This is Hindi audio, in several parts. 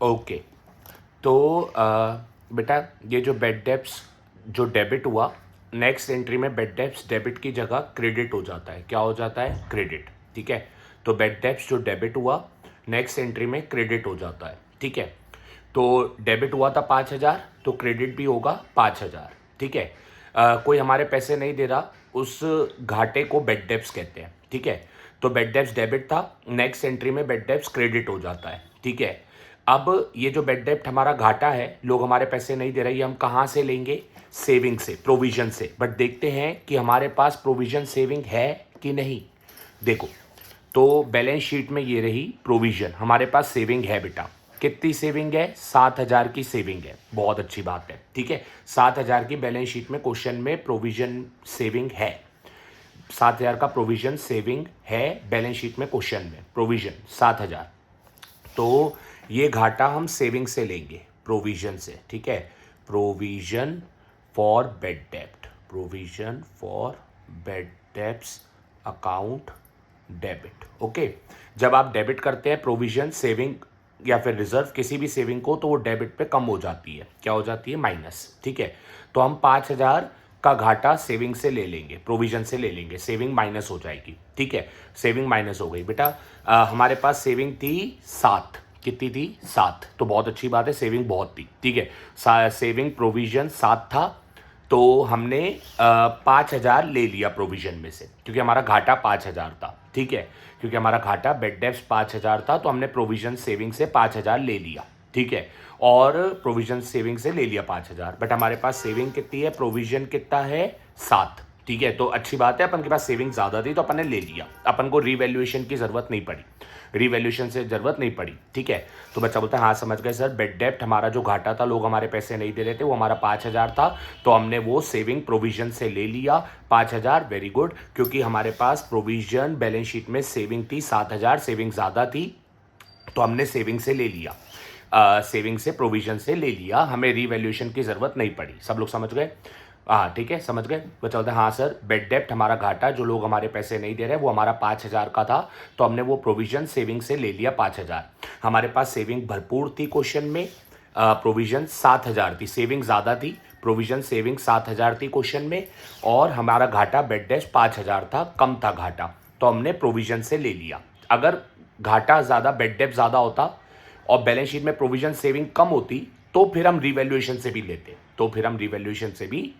ओके। तो बेटा ये जो बेड डेप्स जो डेबिट हुआ, नेक्स्ट एंट्री में बेड डेप्स डेबिट की जगह क्रेडिट हो जाता है। क्या हो जाता है? क्रेडिट। ठीक है। तो बेड डेप्स जो डेबिट हुआ नेक्स्ट एंट्री में क्रेडिट हो जाता है। ठीक है। तो डेबिट हुआ था 5,000, तो क्रेडिट भी होगा 5,000। ठीक है। कोई हमारे पैसे नहीं दे रहा, उस घाटे को बेड डेप्स कहते हैं। ठीक है। तो बेड डेप्स डेबिट था, नेक्स्ट एंट्री में बेड डेप्स क्रेडिट हो जाता है। ठीक है। अब ये जो बेड डेप्ट हमारा घाटा है, लोग हमारे पैसे नहीं दे रहे, ये हम कहाँ से लेंगे? सेविंग से, प्रोविजन से। बट देखते हैं कि हमारे पास प्रोविजन सेविंग है कि नहीं। देखो, तो बैलेंस शीट में ये रही प्रोविजन, हमारे पास सेविंग है बेटा। कितनी सेविंग है? 7,000 की सेविंग है। बहुत अच्छी बात है। ठीक है। 7,000 की बैलेंस शीट में क्वेश्चन में प्रोविजन सेविंग है। 7,000 का प्रोविजन सेविंग है बैलेंस शीट में, क्वेश्चन में प्रोविजन 7,000। तो ये घाटा हम सेविंग से लेंगे, प्रोविजन से। ठीक है। प्रोविजन फॉर बेड डेप्ट, provision for bad debts account debit. Okay. जब आप डेबिट करते हैं प्रोविजन, सेविंग या फिर रिजर्व, किसी भी सेविंग को, तो वो डेबिट पे कम हो जाती है। क्या हो जाती है? माइनस। ठीक है। तो हम 5,000 का घाटा सेविंग से ले लेंगे, प्रोविजन से ले लेंगे, सेविंग माइनस हो जाएगी। ठीक है। सेविंग माइनस हो गई बेटा। हमारे पास सेविंग थी 7। कितनी थी? 7। तो बहुत अच्छी बात है, सेविंग बहुत थी। ठीक है। सेविंग प्रोविजन 7 था, तो हमने 5,000 ले लिया प्रोविजन में से, क्योंकि हमारा घाटा 5,000 था। ठीक है। क्योंकि हमारा घाटा बेड डेप्स 5,000 था, तो हमने प्रोविजन सेविंग से 5,000 ले लिया। ठीक है। और प्रोविजन सेविंग से ले लिया 5,000। बट हमारे पास सेविंग कितनी है? प्रोविजन कितना है? 7। ठीक है। तो अच्छी बात है, अपन के पास सेविंग ज़्यादा थी तो अपन ने ले लिया, अपन को रीवैल्यूएशन की ज़रूरत नहीं पड़ी, रीवैल्यूएशन से ज़रूरत नहीं पड़ी। ठीक है। तो बच्चा बोलता है हाँ समझ गए सर, बेड डेप्ट हमारा जो घाटा था, लोग हमारे पैसे नहीं दे रहे थे, वो हमारा 5,000 था, तो हमने वो सेविंग प्रोविजन से ले लिया 5,000। Very good. क्योंकि हमारे पास प्रोविजन बैलेंस शीट में सेविंग थी 7,000, सेविंग ज़्यादा थी, तो हमने सेविंग से ले लिया, सेविंग से, प्रोविजन से ले लिया, हमें रीवैल्यूएशन की ज़रूरत नहीं पड़ी। सब लोग समझ गए? हाँ ठीक है, समझ गए। तो चलते हैं, हाँ सर, बेड डेप्ट हमारा घाटा, जो लोग हमारे पैसे नहीं दे रहे, वो हमारा 5,000 का था, तो हमने वो प्रोविजन सेविंग से ले लिया 5,000। हमारे पास सेविंग भरपूर थी क्वेश्चन में, प्रोविजन 7,000 थी, सेविंग ज़्यादा थी, प्रोविजन सेविंग 7,000 थी क्वेश्चन में, और हमारा घाटा बेड डेप्ट 5,000 था, कम था घाटा, तो हमने प्रोविजन से ले लिया। अगर घाटा ज़्यादा, बेड डेप्ट ज़्यादा होता और बैलेंस शीट में प्रोविजन सेविंग कम होती, तो फिर हम रीवैल्यूएशन से भी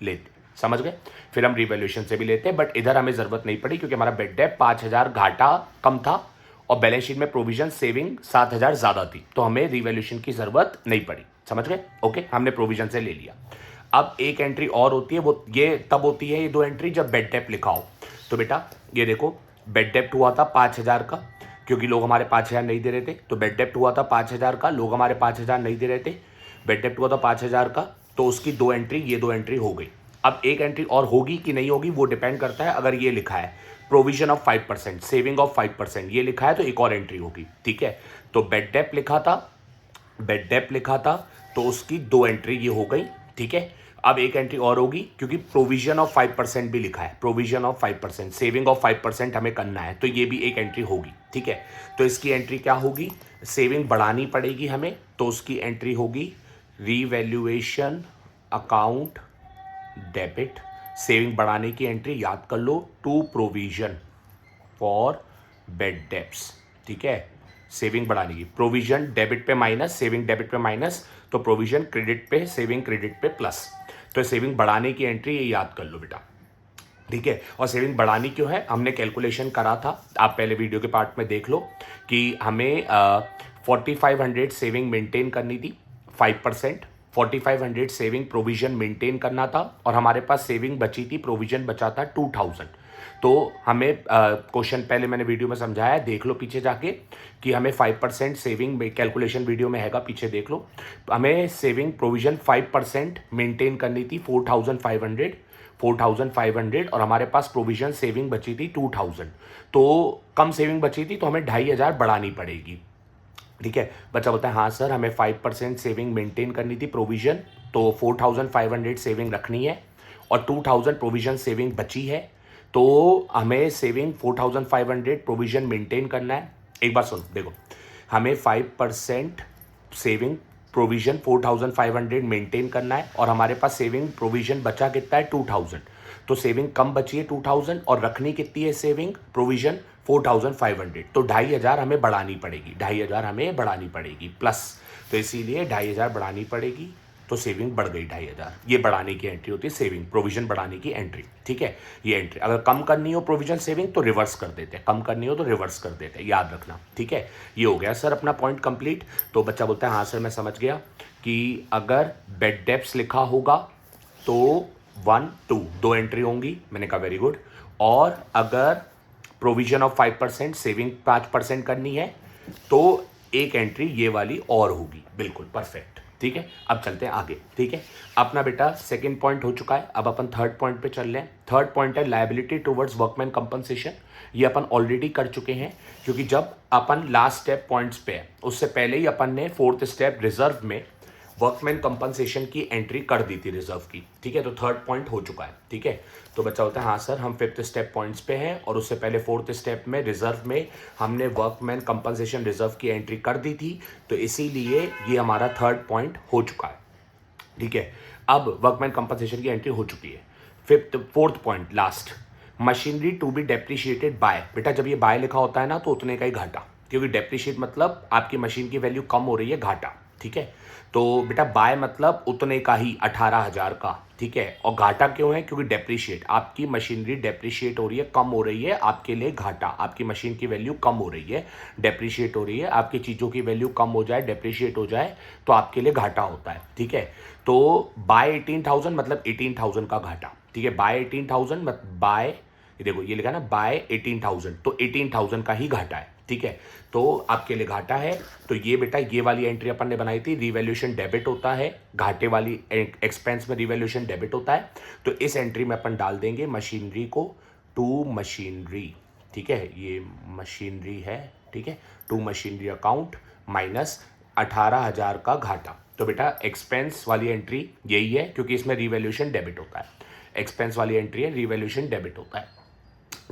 लेते, समझ गए? फिर हम रीवैल्यूएशन से भी लेते, बट इधर हमें जरूरत नहीं पड़ी, क्योंकि हमारा बेड डेप्ट 5,000 घाटा कम था और बैलेंस शीट में प्रोविजन सेविंग 7,000 ज्यादा थी, तो हमें रीवैल्यूएशन की जरूरत नहीं पड़ी। समझ गए? ओके, हमने प्रोविजन से ले लिया। अब एक एंट्री और होती है, वो ये तब होती है, ये 2 एंट्री जब बेड डेप्ट लिखा हो। तो बेटा ये देखो, बेड डेप्ट हुआ था 5,000 का, क्योंकि लोग हमारे 5,000 नहीं दे रहे थे, तो बेड डेप्ट हुआ था 5,000 का, लोग हमारे 5,000 नहीं दे रहे थे, बेड डेप्ट हुआ था 5,000 का, तो उसकी 2 एंट्री, ये 2 एंट्री हो गई। अब एक एंट्री और होगी कि नहीं होगी, वो डिपेंड करता है। अगर ये लिखा है प्रोविजन ऑफ 5%, सेविंग ऑफ 5%, ये लिखा है, तो एक और एंट्री होगी। ठीक है। तो बेड डेप्ट लिखा था, बेड डेप्ट लिखा था, तो उसकी 2 एंट्री ये हो गई। ठीक है। अब एक एंट्री और होगी, क्योंकि प्रोविजन ऑफ 5% भी लिखा है, प्रोविजन ऑफ 5%, सेविंग ऑफ 5% हमें करना है, तो ये भी एक एंट्री होगी। ठीक है। तो इसकी एंट्री क्या होगी? सेविंग बढ़ानी पड़ेगी हमें, तो उसकी एंट्री होगी रीवैल्यूएशन अकाउंट डेबिट। सेविंग बढ़ाने की एंट्री याद कर लो, to provision for bad debts. ठीक है। सेविंग बढ़ाने की, प्रोविजन डेबिट पे माइनस, सेविंग डेबिट पे माइनस, तो प्रोविजन क्रेडिट पे, सेविंग क्रेडिट पे प्लस। तो सेविंग बढ़ाने की एंट्री ये याद कर लो बेटा। ठीक है। और सेविंग बढ़ानी क्यों है? हमने कैलकुलेशन करा था, आप पहले वीडियो के पार्ट में देख लो, कि हमें 4,500 सेविंग मेंटेन करनी थी, 5%, 4,500 सेविंग प्रोविजन मेंटेन करना था, और हमारे पास सेविंग बची थी, प्रोविजन बचा था 2,000। तो हमें क्वेश्चन पहले मैंने वीडियो में समझाया, देख लो पीछे जाके, कि हमें 5% सेविंग में, कैलकुलेशन वीडियो में हैगा, पीछे देख लो। हमें सेविंग प्रोविजन 5% मेंटेन करनी थी, 4,500, और हमारे पास प्रोविजन सेविंग बची थी 2,000, तो कम सेविंग बची थी, तो हमें 2,500 बढ़ानी पड़ेगी। ठीक है। बच्चा बोलता है हाँ सर, हमें 5% सेविंग मेंटेन करनी थी, प्रोविजन, तो 4,500 सेविंग रखनी है, और 2,000 प्रोविजन सेविंग बची है, तो हमें सेविंग 4,500 प्रोविजन मेंटेन करना है। एक बार सुनो, देखो, हमें 5% सेविंग प्रोविजन 4500 मेंटेन करना है और हमारे पास सेविंग प्रोविजन बचा कितना है 2000। तो सेविंग कम बची है 2000 और रखनी कितनी है सेविंग प्रोविजन 4500। तो 2500 हमें बढ़ानी पड़ेगी, 2500 हमें बढ़ानी पड़ेगी प्लस, तो इसीलिए 2500 बढ़ानी पड़ेगी। तो सेविंग बढ़ गई 2500। ये बढ़ाने की एंट्री होती है सेविंग, प्रोविजन बढ़ाने की एंट्री, ठीक है। ये एंट्री अगर कम करनी हो प्रोविजन सेविंग तो रिवर्स कर देते हैं, कम करनी हो तो रिवर्स कर देते हैं, याद रखना, ठीक है। ये हो गया सर अपना पॉइंट कंप्लीट। तो बच्चा बोलता है हाँ सर मैं समझ गया कि अगर बेड डेप्स लिखा होगा तो 1 2 दो एंट्री होंगी, मैंने कहा वेरी गुड। और अगर प्रोविजन ऑफ 5% सेविंग 5% करनी है तो एक एंट्री ये वाली और होगी, बिल्कुल परफेक्ट, ठीक है। अब चलते हैं आगे, ठीक है। अपना बेटा सेकंड पॉइंट हो चुका है, अब अपन थर्ड पॉइंट पे चल रहे हैं। थर्ड पॉइंट है लायबिलिटी टुवर्ड्स वर्कमैन कंपनसेशन। ये अपन ऑलरेडी कर चुके हैं क्योंकि जब अपन लास्ट स्टेप पॉइंट्स पे है उससे पहले ही अपन ने फोर्थ स्टेप रिजर्व में वर्कमैन कंपनसेशन की एंट्री कर दी थी रिजर्व की, ठीक है। तो थर्ड पॉइंट हो चुका है, ठीक है। तो बच्चा होता है हाँ सर हम फिफ्थ स्टेप पॉइंट्स पे हैं और उससे पहले फोर्थ स्टेप में रिजर्व में हमने वर्कमैन कंपनसेशन रिजर्व की एंट्री कर दी थी, तो इसीलिए ये हमारा थर्ड पॉइंट हो चुका है, ठीक है। अब वर्कमैन कंपनसेशन की एंट्री हो चुकी है। Fourth point last, machinery to be depreciated by. बेटा जब ये बाय लिखा होता है ना तो उतने का ही घाटा, क्योंकि डेप्रिशिएट मतलब आपकी मशीन की वैल्यू कम हो रही है, घाटा, ठीक है। तो बेटा बाय मतलब उतने का ही 18,000 का, ठीक है। और घाटा क्यों है? क्योंकि डेप्रिशिएट, आपकी मशीनरी डेप्रिशिएट हो रही है, कम हो रही है, आपके लिए घाटा, आपकी मशीन की वैल्यू कम हो रही है, डेप्रिशिएट हो रही है, आपकी चीज़ों की वैल्यू कम हो जाए, डेप्रिशिएट हो जाए तो आपके लिए घाटा होता है, ठीक है। तो बाय 18,000 मतलब 18,000 का घाटा, ठीक है। बाय 18,000 मतलब बाय, देखो ये लिखा ना बाय 18,000, तो 18,000 का ही घाटा है, ठीक है। तो आपके लिए घाटा है, तो ये बेटा ये वाली एंट्री अपन ने बनाई थी, रिवैल्यूएशन डेबिट होता है, घाटे वाली एक्सपेंस में रिवैल्यूएशन डेबिट होता है। तो इस एंट्री में अपन डाल देंगे मशीनरी को, टू मशीनरी, ठीक है, ये मशीनरी है, ठीक है, टू मशीनरी अकाउंट माइनस 18,000 का घाटा। तो बेटा एक्सपेंस वाली एंट्री यही है क्योंकि इसमें रिवैल्यूएशन डेबिट होता है, एक्सपेंस वाली एंट्री है, रिवैल्यूएशन डेबिट होता है,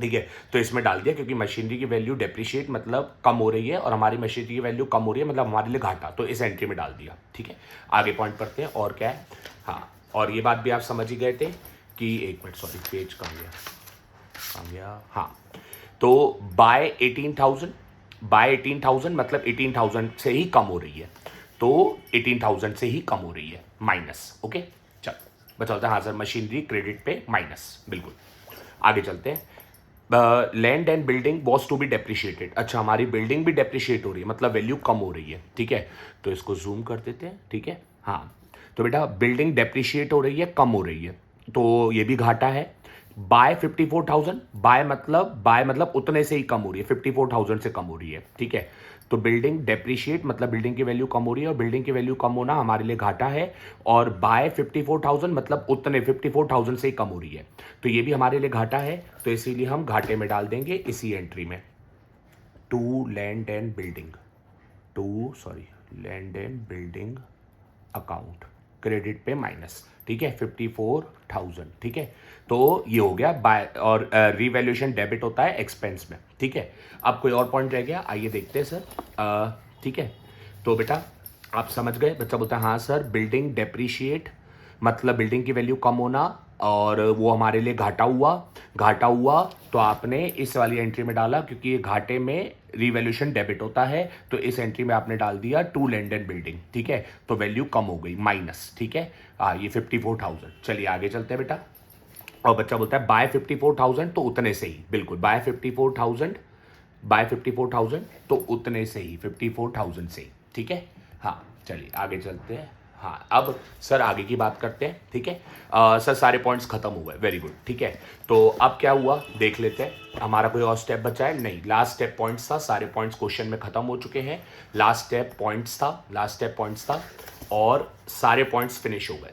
ठीक है। तो इसमें डाल दिया क्योंकि मशीनरी की वैल्यू डेप्रिशिएट मतलब कम हो रही है और हमारी मशीनरी की वैल्यू कम हो रही है मतलब हमारे लिए घाटा, तो इस एंट्री में डाल दिया, ठीक है। आगे पॉइंट पढ़ते हैं और क्या है। हाँ, और ये बात भी आप समझ ही गए थे कि एक मिनट सॉरी पेज कहाँ गया, हाँ। तो बाय 18,000, बाय 18,000 मतलब 18,000 से ही कम हो रही है, तो 18,000 से ही कम हो रही है माइनस, ओके। चल बचा होता है हाँ सर मशीनरी क्रेडिट पे माइनस, बिल्कुल। आगे चलते हैं। Land and building was to be depreciated. अच्छा हमारी बिल्डिंग भी डेप्रिशिएट हो रही है मतलब वैल्यू कम हो रही है, ठीक है। तो इसको जूम कर देते हैं, ठीक है। हाँ, तो बेटा बिल्डिंग डेप्रिशिएट हो रही है, कम हो रही है, तो ये भी घाटा है। बाय 54,000, बाय मतलब उतने से ही कम हो रही है, 54,000 से कम हो रही है, ठीक है। तो बिल्डिंग डेप्रिशिएट मतलब बिल्डिंग की वैल्यू कम हो रही है और बिल्डिंग की वैल्यू कम होना हमारे लिए घाटा है, और बाय 54,000 मतलब उतने 54,000 से ही कम हो रही है, तो ये भी हमारे लिए घाटा है, तो इसीलिए हम घाटे में डाल देंगे इसी एंट्री में, to land and building, land and building account credit पे माइनस, ठीक है, 54,000, ठीक है। तो ये हो गया बाय, और रिवैल्यूएशन डेबिट होता है एक्सपेंस में, ठीक है। अब कोई और पॉइंट रह गया, आइए देखते हैं सर, ठीक है। तो बेटा आप समझ गए, बच्चा बोलता है हाँ सर बिल्डिंग डेप्रिशिएट मतलब बिल्डिंग की वैल्यू कम होना और वो हमारे लिए घाटा हुआ, तो आपने इस वाली एंट्री में डाला क्योंकि ये घाटे में रिवैल्यूएशन डेबिट होता है, तो इस एंट्री में आपने डाल दिया टू लैंड एंड बिल्डिंग, ठीक है। तो वैल्यू कम हो गई माइनस, ठीक है। ये 54,000। चलिए आगे चलते हैं बेटा। और बच्चा बोलता है बाय 54,000 तो उतने से ही, बिल्कुल बाय 54,000 तो उतने से ही 54,000 से ही, ठीक है। हाँ चलिए आगे चलते हैं। हाँ अब सर आगे की बात करते हैं, ठीक है। सर सारे पॉइंट्स खत्म हो गए, वेरी गुड, ठीक है। तो अब क्या हुआ देख लेते हैं, हमारा कोई और स्टेप बचा है? नहीं, लास्ट स्टेप पॉइंट्स था, सारे पॉइंट्स क्वेश्चन में खत्म हो चुके हैं। लास्ट स्टेप पॉइंट्स था और सारे पॉइंट्स फिनिश हो गए,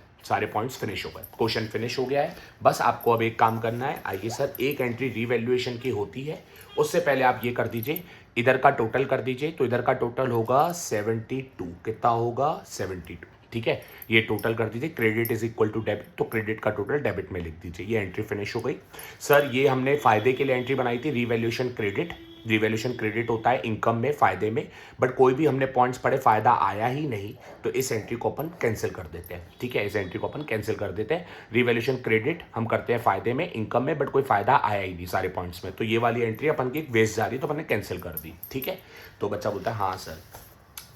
क्वेश्चन फिनिश हो गया है। बस आपको अब एक काम करना है, आइए सर एक एंट्री रिवैल्यूएशन की होती है, उससे पहले आप ये कर दीजिए, इधर का टोटल कर दीजिए, तो इधर का टोटल होगा 72, कितना होगा 72, ठीक है। ये टोटल कर दीजिए, credit is equal to debit, तो क्रेडिट का टोटल डेबिट में लिख दीजिए। ये एंट्री फिनिश हो गई। सर ये हमने फायदे के लिए एंट्री बनाई थी रिवैल्यूएशन क्रेडिट, रिवैल्यूएशन क्रेडिट होता है इनकम में, फायदे में, बट कोई भी हमने पॉइंट्स पढ़े फायदा आया ही नहीं तो इस एंट्री को अपन कैंसिल कर देते हैं। ठीक है, इस एंट्री को अपन कैंसिल कर देते हैं। रिवैल्यूएशन क्रेडिट हम करते हैं फायदे में, इनकम में, बट कोई फायदा आया ही नहीं सारे पॉइंट्स में, तो ये वाली एंट्री अपन की वेस्ट जा रही तो अपन ने कैंसिल कर दी। ठीक है, तो बच्चा बोलता है हाँ सर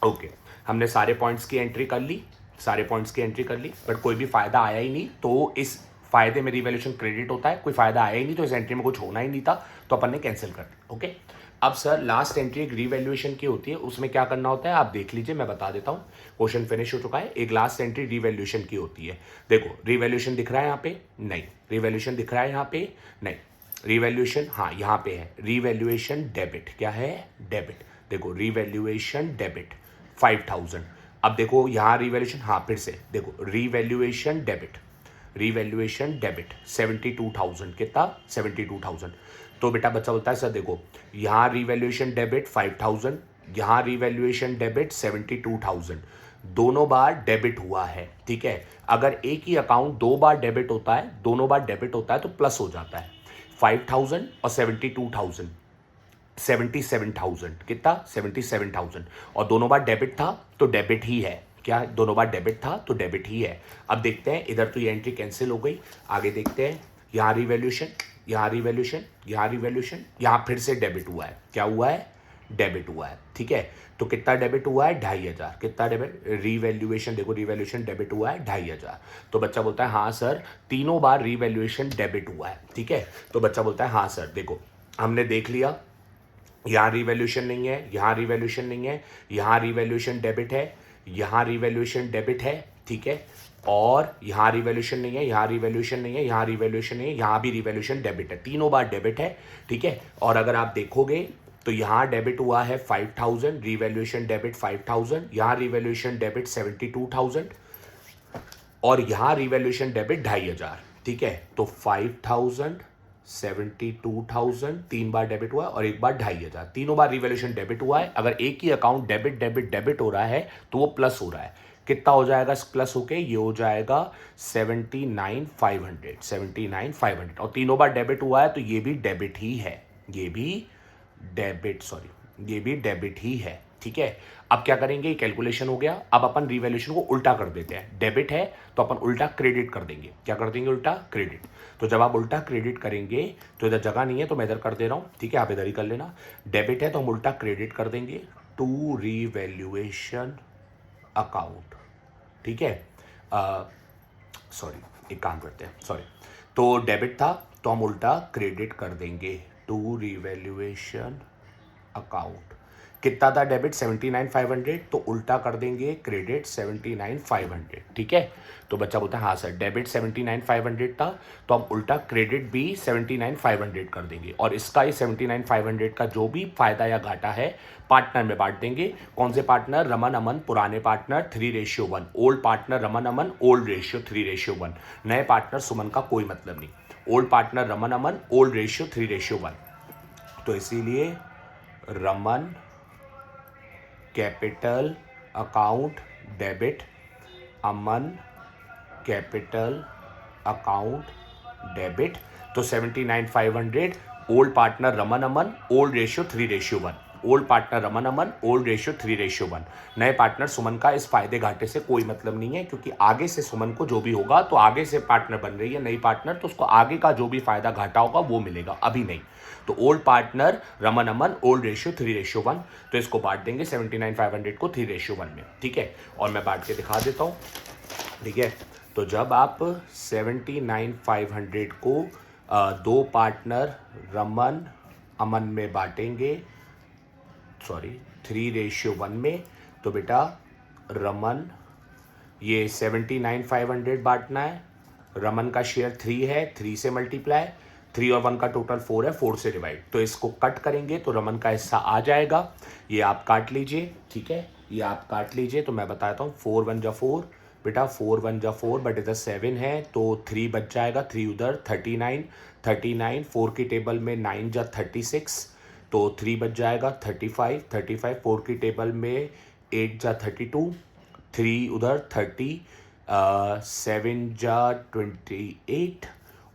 ओके, हमने सारे पॉइंट्स की एंट्री कर ली, सारे पॉइंट्स की एंट्री कर ली, बट कोई भी फायदा आया ही नहीं, तो इस फायदे में रिवैल्यूएशन क्रेडिट होता है, कोई फायदा आया ही नहीं तो इस एंट्री में कुछ होना ही नहीं था, तो अपन ने कैंसिल कर दिया। ओके, अब सर लास्ट एंट्री एक रिवैल्यूएशन की होती है, उसमें क्या करना होता है आप देख लीजिए, मैं बता देता हूँ। क्वेश्चन फिनिश हो चुका है। एक लास्ट एंट्री रिवैल्यूएशन की होती है। देखो रिवैल्यूएशन दिख रहा है यहाँ पे, नहीं। रिवैल्यूएशन दिख रहा है यहाँ पे, नहीं। रिवैल्यूएशन हाँ यहाँ पे है, रिवैल्यूएशन डेबिट, क्या है डेबिट। देखो रिवैल्यूएशन डेबिट 5000। अब देखो यहाँ रिवैल्यूएशन, हाँ फिर से देखो रिवैल्यूएशन डेबिट, रिवैल्यूएशन डेबिट 72000, कितना 72000। तो बेटा बच्चा बोलता है सर देखो यहाँ रिवैल्यूएशन डेबिट 5000, यहाँ रिवैल्यूएशन डेबिट 72000, दोनों बार डेबिट हुआ है। ठीक है, अगर एक ही अकाउंट दो बार डेबिट होता है, दोनों बार डेबिट होता है तो प्लस हो जाता है। 5000 और 72000, 77,000, कितना 77,000, और दोनों बार डेबिट था तो डेबिट ही है। क्या दोनों बार डेबिट था तो डेबिट ही है। अब देखते हैं, इधर तो ये एंट्री कैंसिल हो गई, आगे देखते हैं। यहाँ रिवैल्यूएशन, यहाँ रिवैल्यूएशन, यहाँ रिवैल्यूएशन, यहाँ फिर से डेबिट हुआ है। क्या हुआ है, डेबिट हुआ है। ठीक है, तो कितना डेबिट हुआ है 2500, कितना डेबिट, रिवैल्यूएशन देखो रिवैल्यूएशन डेबिट हुआ है 2500। तो बच्चा बोलता है हाँ सर तीनों बार रिवैल्यूएशन डेबिट हुआ है। ठीक है, तो बच्चा बोलता है हाँ सर देखो हमने देख लिया, यहाँ रिवैल्यूएशन नहीं है, यहाँ रिवैल्यूएशन नहीं है, यहाँ रिवैल्यूएशन डेबिट है, यहाँ रिवैल्यूएशन डेबिट है। ठीक है, और यहाँ रिवैल्यूएशन नहीं है, यहाँ रिवैल्यूएशन नहीं है, यहाँ रिवैल्यूएशन नहीं है, यहाँ भी रिवैल्यूएशन डेबिट है, तीनों बार डेबिट है। ठीक है, और अगर आप देखोगे तो यहाँ डेबिट हुआ है 5000, रिवैल्यूएशन डेबिट 5000, यहाँ रिवैल्यूएशन डेबिट 72000, और यहाँ रिवैल्यूएशन डेबिट 2500। ठीक है, तो 5000, 72,000 तीन बार डेबिट हुआ है और एक बार 2500, तीनों बार रिवैल्यूएशन डेबिट हुआ है। अगर एक ही अकाउंट डेबिट डेबिट डेबिट हो रहा है तो वो प्लस हो रहा है। कितना हो जाएगा प्लस होके, ये हो जाएगा 79,500, 79,500, और तीनों बार डेबिट हुआ है तो ये भी डेबिट ही है, ये भी डेबिट, सॉरी ये भी डेबिट ही है। ठीक है, अब क्या करेंगे, कैलकुलेशन हो गया, अब अपन रिवैल्यूएशन को उल्टा कर देते हैं। डेबिट है तो अपन उल्टा क्रेडिट कर देंगे। क्या कर देंगे, उल्टा क्रेडिट। तो जब आप उल्टा क्रेडिट करेंगे तो इधर जगह नहीं है तो मैं इधर कर दे रहा हूँ। ठीक है, आप इधर ही कर लेना। डेबिट है तो हम उल्टा क्रेडिट कर देंगे टू रिवैल्यूएशन अकाउंट। ठीक है, सॉरी एक काम करते हैं, सॉरी, तो डेबिट था तो हम उल्टा क्रेडिट कर देंगे टू रिवैल्यूएशन अकाउंट। कितना था डेबिट 79,500, तो उल्टा कर देंगे क्रेडिट 79,500। ठीक है, तो बच्चा बोलता है हाँ सर डेबिट 79,500 था तो हम उल्टा क्रेडिट भी 79,500 कर देंगे, और इसका ही 79,500 का जो भी फायदा या घाटा है पार्टनर में बांट देंगे। कौन से पार्टनर, रमन अमन पुराने partner 3:1, old partner Raman Aman old ratio 3:1, नए पार्टनर सुमन का कोई मतलब नहीं। Old partner Raman Aman old ratio 3:1, तो इसीलिए Raman capital account debit, Aman capital account debit. तो 79,500 old partner Raman Aman old ratio 3:1, old partner Raman Aman old ratio 3:1, नए पार्टनर सुमन का इस फायदे घाटे से कोई मतलब नहीं है, क्योंकि आगे से सुमन को जो भी होगा तो आगे से पार्टनर बन रही है नई पार्टनर, तो उसको आगे का जो भी फायदा घाटा होगा वो मिलेगा, अभी नहीं। तो old partner Raman Aman old ratio 3:1, तो इसको बांट देंगे 79,500 को 3:1 में। ठीक है, और मैं बांट के दिखा देता हूँ। ठीक है, तो जब आप 79,500 को दो पार्टनर रमन अमन में बांटेंगे, सॉरी 3:1 में, तो बेटा रमन ये 79,500 बांटना है, रमन का शेयर 3 है, 3 से मल्टीप्लाई, 3 और 1 का टोटल 4 है, 4 से डिवाइड, तो इसको कट करेंगे तो रमन का हिस्सा आ जाएगा। ये आप काट लीजिए। ठीक है, ये आप काट लीजिए, तो मैं बताता हूँ 4 1 जा 4, बेटा 4 1 जा 4, बट इधर 7 है तो 3 बच जाएगा, 3 उधर 39, 39 4 की टेबल में 9 जा 36, तो 3 बच जाएगा 35, 35 4 की टेबल में 8 जा 32, 3 उधर 30, 7 जा 28,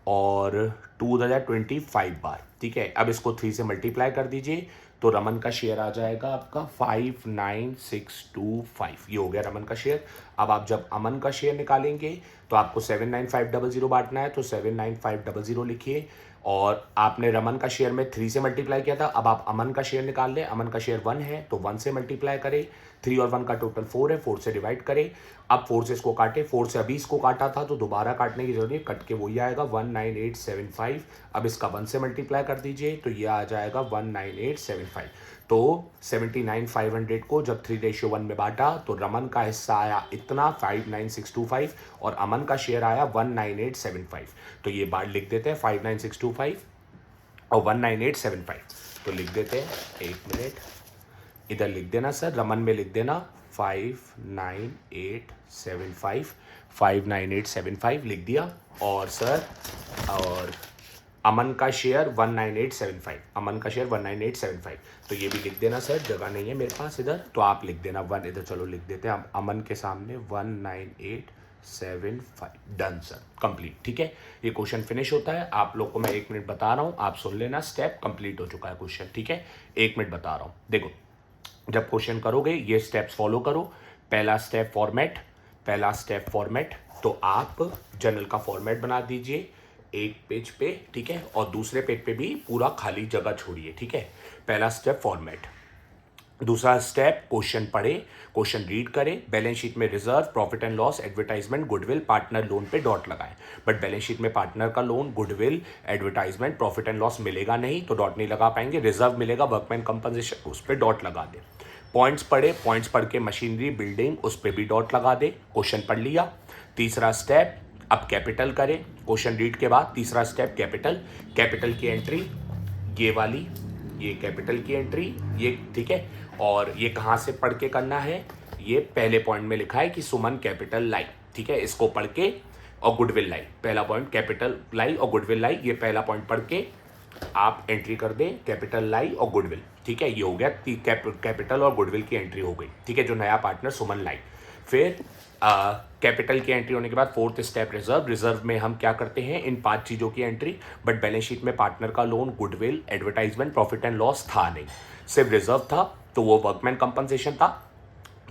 और 2 उधर जा 25 बार। ठीक है। अब इसको 3 से मल्टीप्लाई कर दीजिए तो रमन का शेयर आ जाएगा आपका 59625। ये हो गया रमन का शेयर। अब आप जब अमन का शेयर निकालेंगे तो आपको 79500 बांटना है, तो 79500 लिखिए। और आपने रमन का शेयर में 3 से मल्टीप्लाई किया था, अब आप अमन का शेयर निकाल लें। अमन का शेयर 1 है तो 1 से मल्टीप्लाई करें, 3 और 1 का टोटल 4 है, 4 से डिवाइड करें। अब 4 से इसको काटे, 4 से अभी इसको काटा था तो दोबारा काटने की जरूरत नहीं, कट के वही आएगा 19875। अब इसका 1 से मल्टीप्लाई कर दीजिए तो ये आ जाएगा 19875। तो 79500 को जब 3:1 में बांटा तो रमन का हिस्सा आया इतना 59625 और अमन का शेयर आया 19875। तो ये बार लिख देते हैं 59625 और 19875 तो लिख देते हैं। एक मिनट, इधर लिख देना सर, रमन में लिख देना 59875, 59875 लिख दिया। और सर और अमन का शेयर 19875, अमन का शेयर 19875 तो ये भी लिख देना सर, जगह नहीं है मेरे पास इधर, तो आप लिख देना 1 इधर। चलो लिख देते हैं अमन के सामने 19875। Done sir, complete. ठीक है, ये क्वेश्चन फिनिश होता है। आप लोग को मैं 1 मिनट बता रहा हूँ, आप सुन लेना, स्टेप कंप्लीट हो चुका है क्वेश्चन। ठीक है, 1 मिनट बता रहा हूँ। देखो, जब क्वेश्चन करोगे ये स्टेप्स फॉलो करो। पहला स्टेप फॉर्मेट, पहला स्टेप फॉर्मेट, तो आप जर्नल का फॉर्मेट बना दीजिए एक पेज पे, ठीक है, और दूसरे पेज पे भी पूरा खाली जगह छोड़िए। ठीक है, पहला स्टेप फॉर्मेट। दूसरा स्टेप क्वेश्चन पढ़े, क्वेश्चन रीड करें, बैलेंस शीट में reserve, profit and loss, advertisement, goodwill, partner loan पे डॉट लगाएं। बट बैलेंस शीट में पार्टनर का loan, goodwill, advertisement, profit and loss मिलेगा नहीं तो डॉट नहीं लगा पाएंगे। रिजर्व मिलेगा, वर्कमैन कंपनसेशन, उस पर डॉट लगा दे। पॉइंट्स पढ़े, पॉइंट्स पढ़ के मशीनरी, बिल्डिंग, उस पर भी डॉट लगा दे। क्वेश्चन पढ़ लिया। तीसरा स्टेप, अब कैपिटल करें, क्वेश्चन रीड के बाद तीसरा स्टेप कैपिटल, कैपिटल की एंट्री ये वाली, ये कैपिटल की एंट्री ये, ठीक है। और ये कहाँ से पढ़ के करना है, ये पहले पॉइंट में लिखा है कि सुमन कैपिटल लाई, ठीक है, इसको पढ़ के, और गुडविल लाई, पहला पॉइंट कैपिटल लाई और गुडविल लाई, ये पहला पॉइंट पढ़ के आप एंट्री कर दें, कैपिटल लाई और गुडविल। ठीक है, ये हो गया कैपिटल और गुडविल की एंट्री हो गई। ठीक है, जो नया पार्टनर सुमन लाई। फिर कैपिटल की एंट्री होने के बाद फोर्थ स्टेप रिजर्व, रिजर्व में हम क्या करते हैं, इन 5 चीज़ों की एंट्री। बट बैलेंस शीट में पार्टनर का loan, goodwill, advertisement, profit and loss था नहीं, सिर्फ रिजर्व था, तो वो वर्कमैन कंपनसेशन था।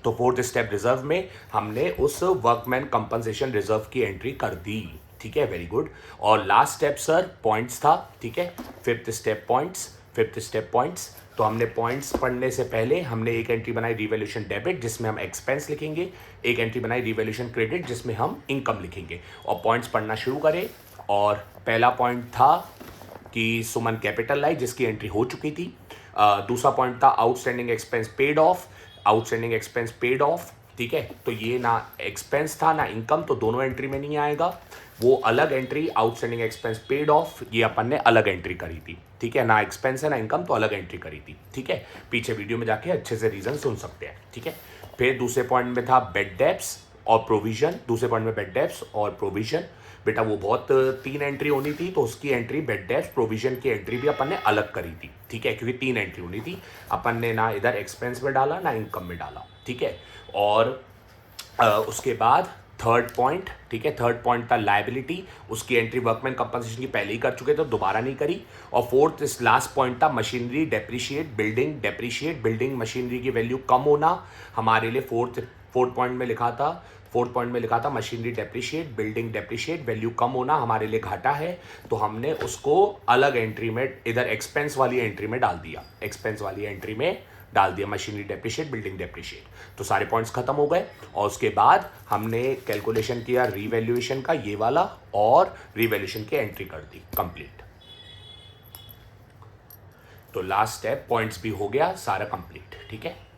तो फोर्थ स्टेप रिजर्व में हमने उस वर्कमैन कंपनसेशन रिजर्व की एंट्री कर दी। ठीक है, वेरी गुड। और लास्ट स्टेप सर पॉइंट्स था। ठीक है, fifth step points, fifth step points. तो हमने पॉइंट्स पढ़ने से पहले हमने एक एंट्री बनाई रिवैल्यूएशन डेबिट, जिसमें हम एक्सपेंस लिखेंगे, एक एंट्री बनाई रिवैल्यूएशन क्रेडिट, जिसमें हम इनकम लिखेंगे, और पॉइंट्स पढ़ना शुरू करें। और पहला पॉइंट था कि सुमन कैपिटल लाई, जिसकी एंट्री हो चुकी थी। दूसरा पॉइंट था outstanding expense paid of, outstanding expense paid of. ठीक है, तो ये ना एक्सपेंस था ना इनकम, तो दोनों एंट्री में नहीं आएगा। वो अलग entry outstanding expense paid of, ये अपन ने अलग एंट्री करी थी। ठीक है, ना एक्सपेंस है ना इनकम, तो अलग एंट्री करी थी। ठीक है, पीछे वीडियो में जाके अच्छे से रीजन सुन सकते हैं। ठीक है, फिर दूसरे पॉइंट में था बेड डेप्स और प्रोविजन। दूसरे पॉइंट में बेड डेप्स और प्रोविजन, बेटा वो बहुत 3 एंट्री होनी थी, तो उसकी एंट्री बेड डेप्स प्रोविजन की एंट्री भी अपन ने अलग करी थी। ठीक है, क्योंकि 3 एंट्री होनी थी, अपन ने ना इधर एक्सपेंस में डाला ना इनकम में डाला। ठीक है, और उसके बाद थर्ड पॉइंट, ठीक है, थर्ड पॉइंट था लायबिलिटी, उसकी एंट्री वर्कमैन कंपनसेशन की पहले ही कर चुके थे, तो दोबारा नहीं करी। और फोर्थ लास्ट पॉइंट था machinery depreciate, building depreciate, building machinery की वैल्यू कम होना हमारे लिए फोर्थ पॉइंट में लिखा था। फोर्थ पॉइंट में लिखा था machinery depreciate, building depreciate, value कम होना हमारे लिए घाटा है, तो हमने उसको अलग एंट्री में, इधर एक्सपेंस वाली एंट्री में डाल दिया, एक्सपेंस वाली एंट्री में डाल दिया मशीनरी डेप्रिशिएट, बिल्डिंग डेप्रिशिएट। तो सारे पॉइंट्स खत्म हो गए, और उसके बाद हमने कैलकुलेशन किया रीवैल्यूएशन का, ये वाला, और रीवैल्यूएशन की एंट्री कर दी, कंप्लीट। तो लास्ट स्टेप पॉइंट्स भी हो गया सारा कंप्लीट। ठीक है।